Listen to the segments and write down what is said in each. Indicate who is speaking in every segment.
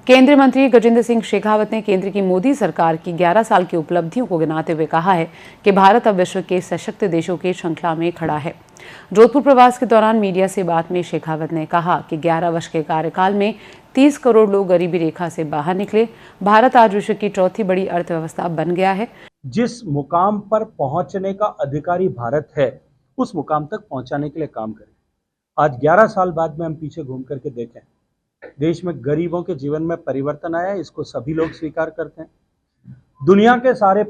Speaker 1: केंद्रीय मंत्री गजेंद्र सिंह शेखावत ने केंद्र की मोदी सरकार की 11 साल की उपलब्धियों को गिनाते हुए कहा है कि भारत अब विश्व के सशक्त देशों की श्रृंखला में खड़ा है। जोधपुर प्रवास के दौरान मीडिया से बात में शेखावत ने कहा कि 11 वर्ष के कार्यकाल में 30 करोड़ लोग गरीबी रेखा से बाहर निकले। भारत आज विश्व की चौथी बड़ी अर्थव्यवस्था बन गया है।
Speaker 2: जिस मुकाम पर पहुंचने का अधिकारी भारत है, उस मुकाम तक पहुंचाने के लिए काम करें। आज 11 साल बाद में हम पीछे घूम करके देखें, देश में गरीबों के जीवन में परिवर्तन आया, इसको सभी लोग स्वीकार करते हैं। दुनिया के सारे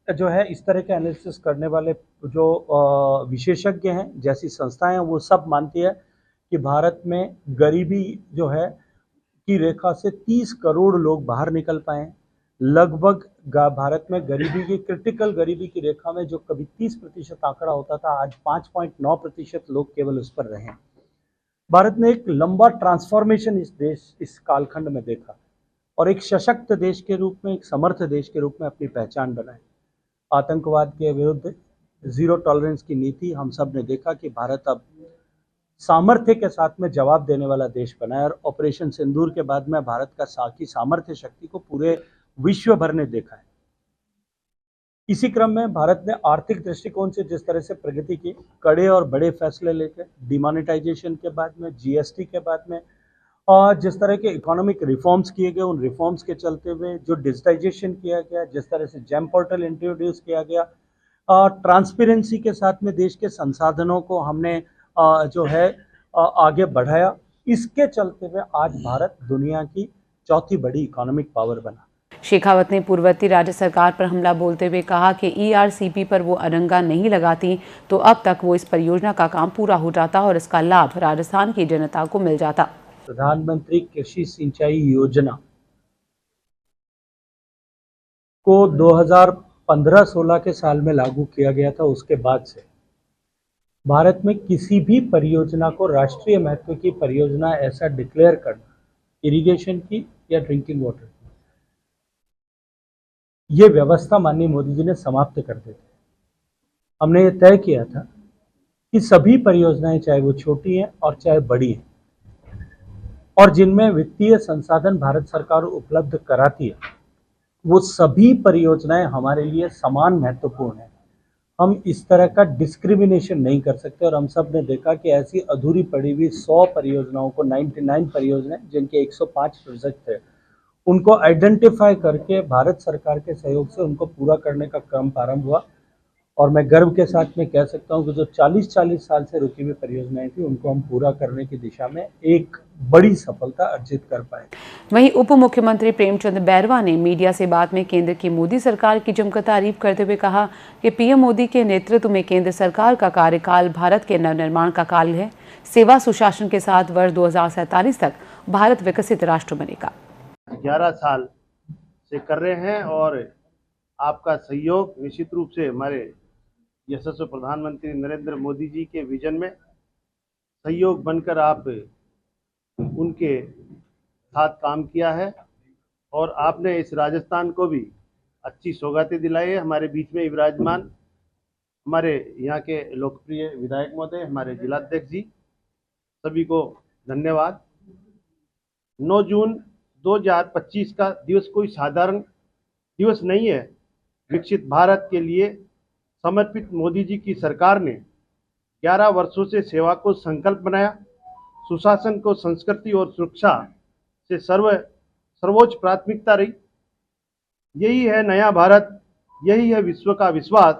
Speaker 2: जो है इस तरह के एनालिसिस करने वाले जो विशेषज्ञ हैं, जैसी संस्थाएं हैं, वो सब मानती है कि भारत में गरीबी जो है की रेखा से 30 करोड़ लोग बाहर निकल पाए। लगभग भारत में गरीबी की क्रिटिकल गरीबी की रेखा में जो कभी 30% आंकड़ा होता था, आज 5.9% लोग केवल उस पर रहे हैं। भारत ने एक लंबा ट्रांसफॉर्मेशन इस कालखंड में देखा और एक सशक्त देश के रूप में, एक समर्थ देश के रूप में अपनी पहचान बनाई। आतंकवाद के विरुद्ध जीरो टॉलरेंस की नीति, हम सब ने देखा कि भारत अब सामर्थ्य के साथ में जवाब देने वाला देश बना है और ऑपरेशन सिंदूर के बाद में भारत का की सामर्थ्य शक्ति को पूरे विश्व भर ने देखा है। इसी क्रम में भारत ने आर्थिक दृष्टिकोण से जिस तरह से प्रगति की, कड़े और बड़े फैसले लेकर, डिमोनेटाइजेशन के बाद में, जीएसटी के बाद में, और जिस तरह के इकोनॉमिक रिफॉर्म्स किए गए, उन रिफॉर्म्स के चलते हुए जो डिजिटाइजेशन किया गया, जिस तरह से जेम पोर्टल इंट्रोड्यूस किया गया, ट्रांसपेरेंसी के साथ में देश के संसाधनों को हमने जो है आगे बढ़ाया, इसके चलते हुए आज भारत दुनिया की चौथी बड़ी इकोनॉमिक पावर बना।
Speaker 1: शेखावत ने पूर्ववर्ती राज्य सरकार पर हमला बोलते हुए कहा कि ईआरसीपी पर वो अड़ंगा नहीं लगाती तो अब तक वो इस परियोजना का काम पूरा हो जाता और इसका लाभ राजस्थान की जनता को मिल जाता।
Speaker 2: प्रधानमंत्री कृषि सिंचाई योजना को 2015-16 के साल में लागू किया गया था। उसके बाद से भारत में किसी भी परियोजना को राष्ट्रीय महत्व की परियोजना ऐसा डिक्लेयर करना, इरिगेशन की या ड्रिंकिंग वाटर की, ये व्यवस्था माननीय मोदी जी ने समाप्त कर दी थी। हमने ये तय किया था कि सभी परियोजनाएं, चाहे वो छोटी हैं और चाहे बड़ी हैं, और जिनमें वित्तीय संसाधन भारत सरकार उपलब्ध कराती है, वो सभी परियोजनाएं हमारे लिए समान महत्वपूर्ण है। हम इस तरह का डिस्क्रिमिनेशन नहीं कर सकते और हम सब ने देखा कि ऐसी अधूरी पड़ी हुई 100 परियोजनाओं को, 99 परियोजनाएं जिनके 105 प्रोजेक्ट थे, उनको आइडेंटिफाई करके भारत सरकार के सहयोग से उनको पूरा करने का क्रम प्रारंभ हुआ और मैं गर्व के साथ में कह सकता हूं कि जो 40 साल से रुकी हुई परियोजनाएं थी, उनको हम पूरा करने की दिशा में एक बड़ी सफलता अर्जित कर पाए।
Speaker 1: वहीं उप मुख्यमंत्री प्रेमचंद बैरवा ने मीडिया से बात में केंद्र की मोदी सरकार की जमकर तारीफ करते हुए कहा कि पीएम मोदी के नेतृत्व में केंद्र सरकार का कार्यकाल भारत के नवनिर्माण का काल है। सेवा सुशासन के साथ वर्ष 2047 तक भारत विकसित राष्ट्र बनेगा।
Speaker 3: 11 साल से कर रहे हैं और आपका सहयोग निश्चित रूप से हमारे यशस्वी प्रधानमंत्री नरेंद्र मोदी जी के विजन में सहयोग बनकर आप उनके साथ काम किया है और आपने इस राजस्थान को भी अच्छी सौगातें दिलाई है। हमारे बीच में विराजमान हमारे यहाँ के लोकप्रिय विधायक महोदय, हमारे जिलाध्यक्ष जी, सभी को धन्यवाद। 9 जून 2025 का दिवस कोई साधारण दिवस नहीं है। विकसित भारत के लिए समर्पित मोदी जी की सरकार ने 11 वर्षों से सेवा को संकल्प बनाया। सुशासन को संस्कृति और सुरक्षा से सर्वोच्च प्राथमिकता रही। यही है नया भारत, यही है विश्व का विश्वास।